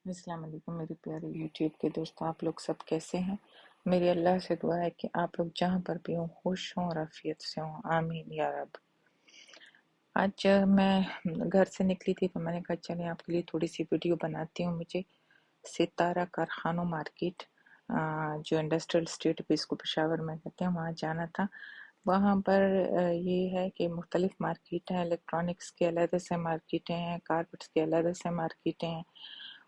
अस्सलाम वालेकुम मेरे प्यारे यूट्यूब के दोस्तों, आप लोग सब कैसे हैं। मेरी अल्लाह से दुआ है कि आप लोग जहाँ पर भी हों खुश हों और आफियत से हों, आमीन या रब। आज मैं घर से निकली थी तो मैंने कहा चलें आपके लिए थोड़ी सी वीडियो बनाती हूँ। मुझे सितारा कारखानों मार्केट, जो इंडस्ट्रियल स्टेट भी इसको पेशावर में कहते हैं, वहाँ जाना था। वहाँ पर ये है कि मुख्तलिफ मार्केट हैं, इलेक्ट्रॉनिक्स के अलग से मार्केटें हैं, कारपेट्स के अलग से मार्केटें हैं,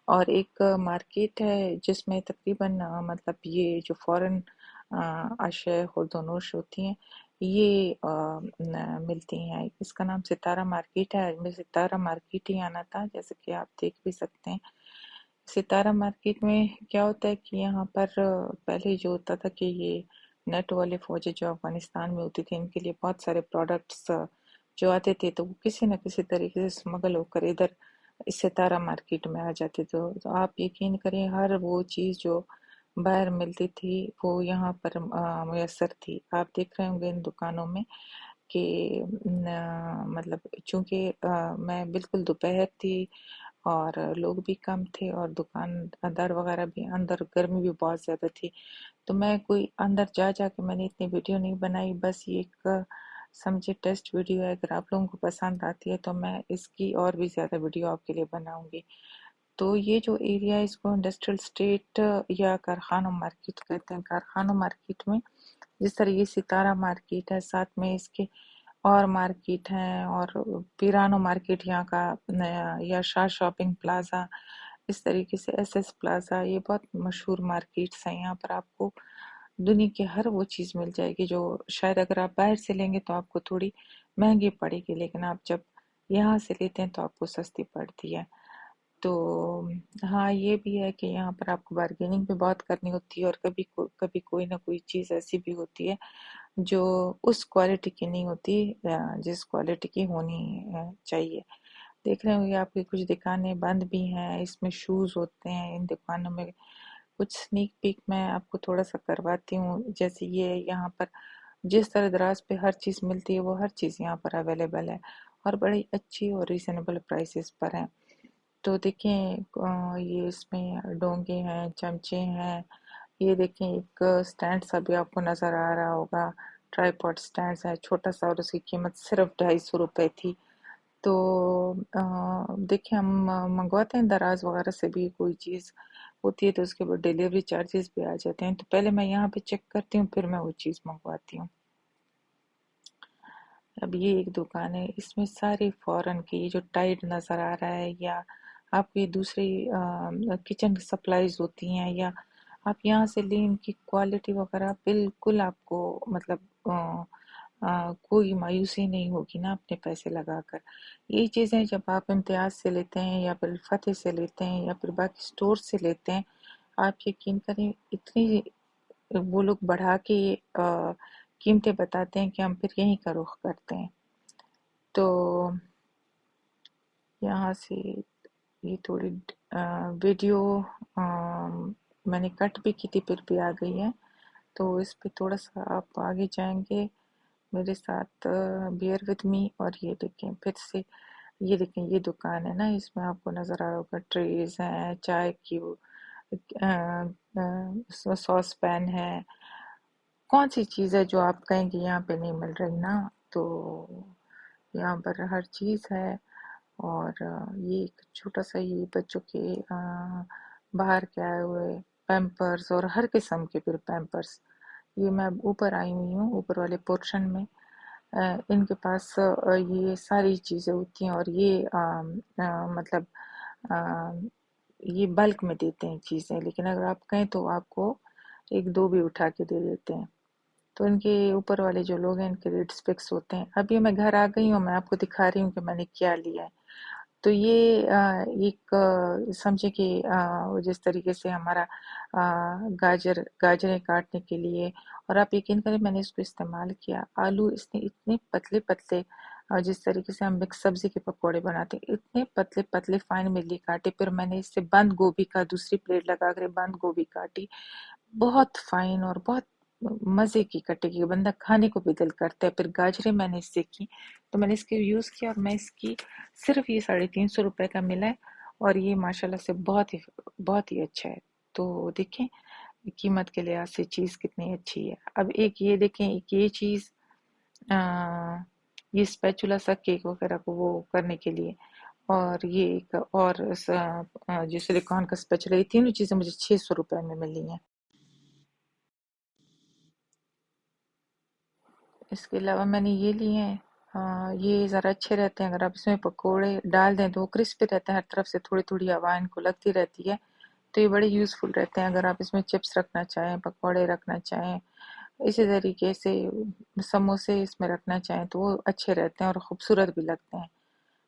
और एक मार्केट है जिसमें तकरीबन मतलब ये जो फॉरेन अशय खुर्दनोश होती हैं ये मिलती हैं। इसका नाम सितारा मार्केट है। मैं सितारा मार्केट ही आना था, जैसे कि आप देख भी सकते हैं। सितारा मार्केट में क्या होता है कि यहाँ पर पहले जो होता था कि ये नेट वाले फौजी जो अफगानिस्तान में होती थी, इनके लिए बहुत सारे प्रोडक्ट्स जो आते थे तो वो किसी न किसी तरीके से स्मगल होकर इधर इस सितारा मार्केट में आ जाते थे। तो आप यकीन करें हर वो चीज़ जो बाहर मिलती थी वो यहाँ पर मुयस्सर थी। आप देख रहे होंगे इन दुकानों में कि मतलब चूंकि मैं बिल्कुल दोपहर थी और लोग भी कम थे और दुकानदार वगैरह भी अंदर, गर्मी भी बहुत ज़्यादा थी। तो मैं कोई अंदर जा जा के मैंने इतनी वीडियो नहीं बनाई, बस ये एक समझे टेस्ट वीडियो है। अगर आप लोगों को पसंद आती है तो मैं इसकी और भी ज़्यादा वीडियो आपके लिए बनाऊंगी। तो ये जो एरिया है इसको इंडस्ट्रियल स्टेट या कारखानों मार्केट कहते हैं। कारखानों मार्केट में जिस तरह ये सितारा मार्केट है, साथ में इसके और मार्केट हैं, और पिरानो मार्केट यहाँ का नया, या शाह शॉपिंग प्लाजा, इस तरीके से एसएस प्लाजा, ये बहुत मशहूर मार्केट्स हैं। यहाँ पर आपको दुनिया की हर वो चीज़ मिल जाएगी जो शायद अगर आप बाहर से लेंगे तो आपको थोड़ी महंगी पड़ेगी, लेकिन आप जब यहाँ से लेते हैं तो आपको सस्ती पड़ती है। तो हाँ, ये भी है कि यहाँ पर आपको बार्गेनिंग भी बहुत करनी होती है, और कभी कोई ना कोई चीज़ ऐसी भी होती है जो उस क्वालिटी की नहीं होती जिस क्वालिटी की होनी चाहिए। देख रहे होंगे आपकी कुछ दुकानें बंद भी हैं, इसमें शूज़ होते हैं इन दुकानों में। कुछ स्नीक पीक मैं आपको थोड़ा सा करवाती हूँ। जैसे ये यहाँ पर जिस तरह दराज पे हर चीज़ मिलती है वो हर चीज़ यहाँ पर अवेलेबल है, और बड़ी अच्छी और रीजनेबल प्राइसेस पर है। तो देखें ये इसमें डोंगे हैं, चमचे हैं। ये देखें एक स्टैंड सा भी आपको नज़र आ रहा होगा, ट्राईपॉड स्टैंड है छोटा सा, और उसकी कीमत सिर्फ 250 रुपये थी। तो देखिए हम मंगवाते हैं दराज वगैरह से भी कोई चीज़ होती है तो उसके बाद डिलीवरी चार्जेस भी आ जाते हैं। तो पहले मैं यहाँ पे चेक करती हूँ, फिर मैं वो चीज़ मंगवाती हूँ। अब ये एक दुकान है, इसमें सारी फॉरेन की ये जो टाइड नज़र आ रहा है, या आपको ये दूसरी किचन सप्लाईज होती हैं, या आप यहाँ से लें, इनकी क्वालिटी वगैरह बिल्कुल आपको मतलब कोई मायूसी नहीं होगी ना अपने पैसे लगाकर। ये चीज़ें जब आप इम्तियाज से लेते हैं या फिर फतेह से लेते हैं या फिर बाकी स्टोर से लेते हैं, आप यकीन करें इतनी वो लोग बढ़ा के कीमतें बताते हैं कि हम फिर यहीं का रुख करते हैं। तो यहाँ से ये थोड़ी वीडियो मैंने कट भी की थी, फिर भी आ गई है। तो इस पे थोड़ा सा आप आगे जाएंगे मेरे साथ, बियर विद मी। और ये देखें फिर से, ये देखें ये दुकान है ना, इसमें आपको नज़र आ रहा होगा ट्रेज हैं, चाय की वो सॉस पैन है। कौन सी चीज़ है जो आप कहेंगे यहाँ पे नहीं मिल रही ना। तो यहाँ पर हर चीज़ है। और ये एक छोटा सा ये बच्चों के बाहर के आए हुए पैम्पर्स, और हर किस्म के फिर पैम्पर्स। ये मैं ऊपर आई हुई हूँ, ऊपर वाले पोर्शन में। इनके पास ये सारी चीज़ें होती हैं, और ये मतलब अ, ये बल्क में देते हैं चीज़ें, लेकिन अगर आप कहें तो आपको एक दो भी उठा के दे देते हैं। तो इनके ऊपर वाले जो लोग हैं इनके रेट्स फिक्स होते हैं। अभी मैं घर आ गई हूँ, मैं आपको दिखा रही हूँ कि मैंने क्या लिया है। तो ये एक समझे कि जिस तरीके से हमारा गाजरें काटने के लिए, और आप यकीन करें मैंने इसको इस्तेमाल किया। आलू इसने इतने पतले पतले, जिस तरीके से हम मिक्स सब्जी के पकोड़े बनाते हैं, इतने पतले पतले फाइन मिली काटे। फिर मैंने इससे बंद गोभी का दूसरी प्लेट लगा कर बंद गोभी काटी, बहुत फाइन और बहुत मजे की कटेगी, बंदा खाने को भी दिल करता है। फिर गाजरें मैंने इससे की, तो मैंने इसके यूज किया, और मैं इसकी सिर्फ ये 350 रुपए का मिला है, اور یہ ماشاءاللہ سے بہت ہی اچھا ہے۔ تو دیکھیں قیمت کے لحاظ سے چیز کتنی اچھی ہے۔ اب ایک یہ دیکھیں، ایک یہ چیز، یہ اسپیچولا سا کیک وغیرہ کو وہ کرنے کے لیے، اور یہ ایک اور جو سلیکان کا اسپیچولا، یہ تینوں چیزیں مجھے 600 روپے میں ملی ہیں۔ اس کے علاوہ میں نے یہ لیے ہیں، یہ ذرا اچھے رہتے ہیں، اگر آپ اس میں پکوڑے ڈال دیں تو وہ کرسپی رہتے ہیں، ہر طرف سے تھوڑی تھوڑی ہوا ان کو لگتی رہتی ہے، تو یہ بڑے یوزفل رہتے ہیں اگر آپ اس میں چپس رکھنا چاہیں، پکوڑے رکھنا چاہیں، اسی طریقے سے سموسے اس میں رکھنا چاہیں تو وہ اچھے رہتے ہیں اور خوبصورت بھی لگتے ہیں۔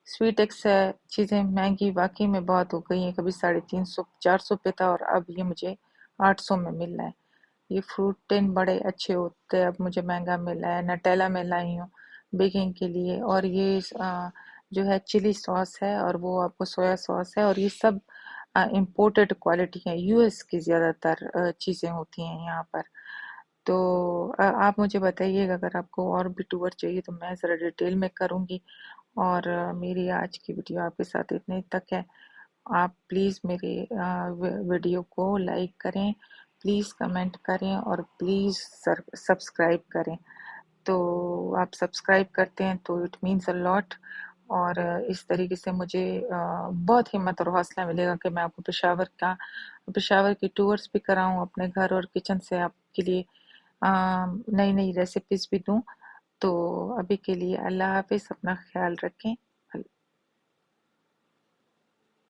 سویٹ ایکس ہے، چیزیں مہنگی واقعی میں بہت ہو گئی ہیں، کبھی 350 400 پہ تھا اور اب یہ مجھے 800 میں مل رہا ہے۔ یہ فروٹ ٹن بڑے اچھے ہوتے ہیں، اب مجھے مہنگا ملا ہے، نٹیلا میں لائی ہوں بیکنگ کے لیے، اور یہ جو ہے چلی ساس ہے اور وہ آپ کو سویا ساس ہے، اور یہ سب امپورٹڈ کوالٹی ہیں، یو ایس کی زیادہ تر چیزیں ہوتی ہیں یہاں پر۔ تو آپ مجھے بتائیے گا اگر آپ کو اور بھی ٹور چاہیے تو میں ذرا ڈیٹیل میں کروں گی، اور میری آج کی ویڈیو آپ کے ساتھ اتنے تک ہے۔ آپ پلیز میرے ویڈیو کو لائک کریں، پلیز کمنٹ کریں، اور پلیز سبسکرائب کریں۔ تو آپ سبسکرائب کرتے ہیں تو اٹ مینس اے لاٹ، اور اس طریقے سے مجھے بہت ہمت اور حوصلہ ملے گا کہ میں آپ کو پشاور کی ٹورز بھی کراؤں اپنے گھر اور کچن سے، آپ کے لیے نئی نئی ریسیپیز بھی دوں۔ تو ابھی کے لیے اللہ حافظ، اپنا خیال رکھیں۔